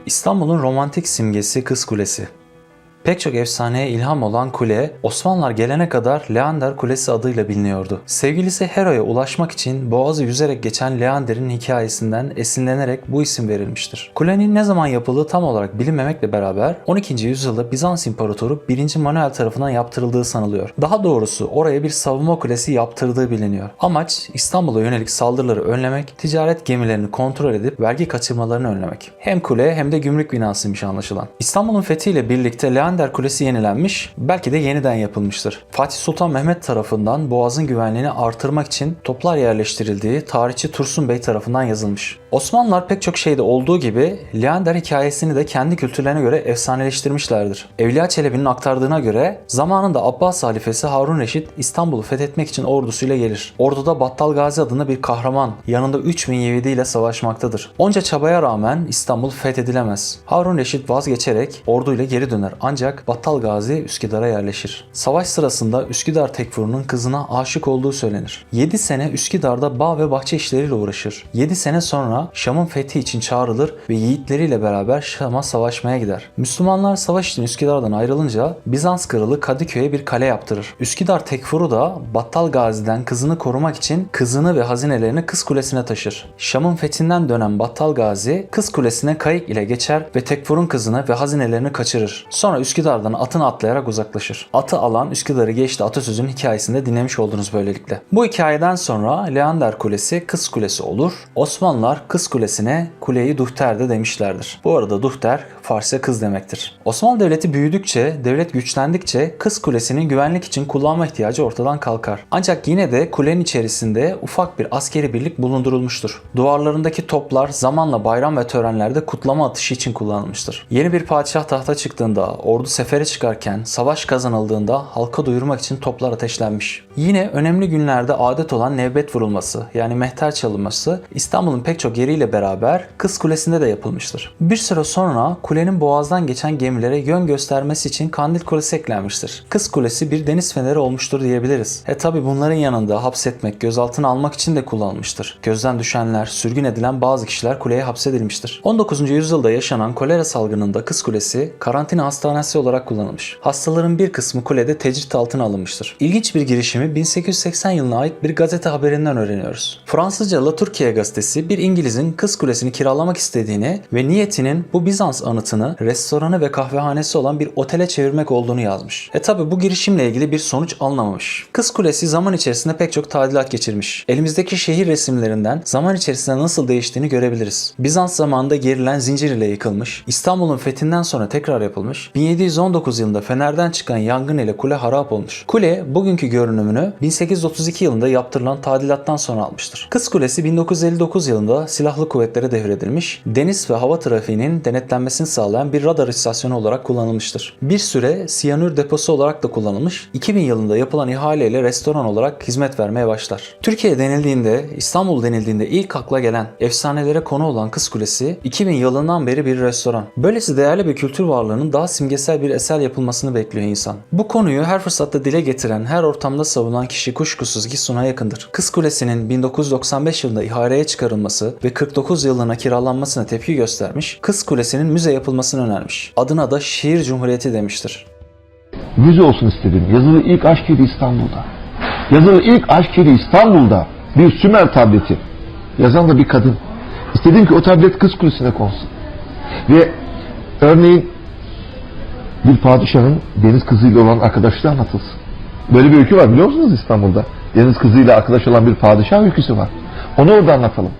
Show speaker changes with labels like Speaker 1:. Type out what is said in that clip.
Speaker 1: İstanbul'un romantik simgesi Kız Kulesi. Pek çok efsaneye ilham olan kule, Osmanlılar gelene kadar Leander Kulesi adıyla biliniyordu. Sevgilisi Hera'ya ulaşmak için boğazı yüzerek geçen Leander'in hikayesinden esinlenerek bu isim verilmiştir. Kulenin ne zaman yapıldığı tam olarak bilinmemekle beraber 12. yüzyılda Bizans İmparatoru 1. Manuel tarafından yaptırıldığı sanılıyor. Daha doğrusu oraya bir savunma kulesi yaptırdığı biliniyor. Amaç İstanbul'a yönelik saldırıları önlemek, ticaret gemilerini kontrol edip vergi kaçırmalarını önlemek. Hem kule hem de gümrük binasıymış anlaşılan. İstanbul'un fethiyle birlikte Leander Kulesi yenilenmiş, belki de yeniden yapılmıştır. Fatih Sultan Mehmet tarafından boğazın güvenliğini artırmak için toplar yerleştirildiği tarihçi Tursun Bey tarafından yazılmış. Osmanlılar pek çok şeyde olduğu gibi Leander hikayesini de kendi kültürlerine göre efsaneleştirmişlerdir. Evliya Çelebi'nin aktardığına göre zamanında Abbas halifesi Harun Reşit İstanbul'u fethetmek için ordusuyla gelir. Orduda Battal Gazi adında bir kahraman yanında 3000 Yevidi ile savaşmaktadır. Onca çabaya rağmen İstanbul fethedilemez. Harun Reşit vazgeçerek orduyla geri döner ancak Battal Gazi Üsküdar'a yerleşir. Savaş sırasında Üsküdar Tekfuru'nun kızına aşık olduğu söylenir. 7 sene Üsküdar'da bağ ve bahçe işleriyle uğraşır. 7 sene sonra Şam'ın fethi için çağrılır ve yiğitleriyle beraber Şam'a savaşmaya gider. Müslümanlar savaş için Üsküdar'dan ayrılınca Bizans kralı Kadıköy'e bir kale yaptırır. Üsküdar Tekfuru da Battal Gazi'den kızını korumak için kızını ve hazinelerini Kız Kulesi'ne taşır. Şam'ın fethinden dönen Battal Gazi Kız Kulesi'ne kayık ile geçer ve Tekfur'un kızını ve hazinelerini kaçırır. Sonra Üsküdar'dan atını atlayarak uzaklaşır. Atı alan Üsküdar'ı geçti atasözünün hikayesini de dinlemiş oldunuz böylelikle. Bu hikayeden sonra Leander Kulesi Kız Kulesi olur. Osmanlılar Kız Kulesi'ne Kuleyi Duhter'de demişlerdir. Bu arada Duhter Farsça kız demektir. Osmanlı Devleti büyüdükçe, devlet güçlendikçe Kız Kulesi'nin güvenlik için kullanma ihtiyacı ortadan kalkar. Ancak yine de kulenin içerisinde ufak bir askeri birlik bulundurulmuştur. Duvarlarındaki toplar zamanla bayram ve törenlerde kutlama atışı için kullanılmıştır. Yeni bir padişah tahta çıktığında, ordu sefere çıkarken, savaş kazanıldığında halka duyurmak için toplar ateşlenmiş. Yine önemli günlerde adet olan nevbet vurulması yani mehter çalınması İstanbul'un pek çok yeriyle beraber Kız Kulesi'nde de yapılmıştır. Bir süre sonra kulenin boğazdan geçen gemilere yön göstermesi için Kandil Kulesi eklenmiştir. Kız Kulesi bir deniz feneri olmuştur diyebiliriz. Tabi bunların yanında hapsetmek, gözaltına almak için de kullanılmıştır. Gözden düşenler, sürgün edilen bazı kişiler kuleye hapsedilmiştir. 19. yüzyılda yaşanan kolera salgınında Kız Kulesi karantina hastanesi olarak kullanılmış. Hastaların bir kısmı kulede tecrit altına alınmıştır. İlginç bir girişimi 1880 yılına ait bir gazete haberinden öğreniyoruz. Fransızca La Türkiye gazetesi bir İngiliz'in Kız Kulesi'ni kiralamak istediğini ve niyetinin bu Bizans anıtını restoranı ve kahvehanesi olan bir otele çevirmek olduğunu yazmış. Tabi bu girişimle ilgili bir sonuç alınamamış. Kız Kulesi zaman içerisinde pek çok tadilat geçirmiş. Elimizdeki şehir resimlerinden zaman içerisinde nasıl değiştiğini görebiliriz. Bizans zamanında gerilen zincir ile yıkılmış, İstanbul'un fethinden sonra tekrar yapılmış, 1719 yılında Fener'den çıkan yangın ile kule harap olmuş. Kule bugünkü görünümünü 1832 yılında yaptırılan tadilattan sonra almıştır. Kız Kulesi 1959 yılında silahlı kuvvetlere devredilmiş, deniz ve hava trafiğinin denetlenmesini sağlayan bir radar istasyonu olarak kullanılmıştır. Bir süre siyanür deposu olarak da kullanılmış, 2000 yılında yapılan ihaleyle restoran olarak hizmet vermeye başlar. Türkiye denildiğinde, İstanbul denildiğinde ilk akla gelen, efsanelere konu olan Kız Kulesi 2000 yılından beri bir restoran. Böylesi değerli bir kültür varlığının daha simgesel bir eser yapılmasını bekliyor insan. Bu konuyu her fırsatta dile getiren, her ortamda savunan kişi kuşkusuz ki Sunay'a yakındır. Kız Kulesi'nin 1995 yılında ihaleye çıkarılması ve 49 yıllığına kiralanmasına tepki göstermiş, Kız Kulesi'nin müze yapılmasını önermiş. Adına da Şiir Cumhuriyeti demiştir.
Speaker 2: Müze olsun istedim. Yazılı ilk aşk yeri İstanbul'da. Yazılı ilk aşk yeri İstanbul'da. Bir Sümer tableti. Yazan da bir kadın. İstedim ki o tablet Kız Kulesi'ne konsun. Ve örneğin bir padişahın deniz kızıyla olan arkadaşlığı anlatılsın. Böyle bir öykü var biliyor musunuz İstanbul'da? Deniz kızıyla arkadaş olan bir padişah öyküsü var. Onu orada anlatalım.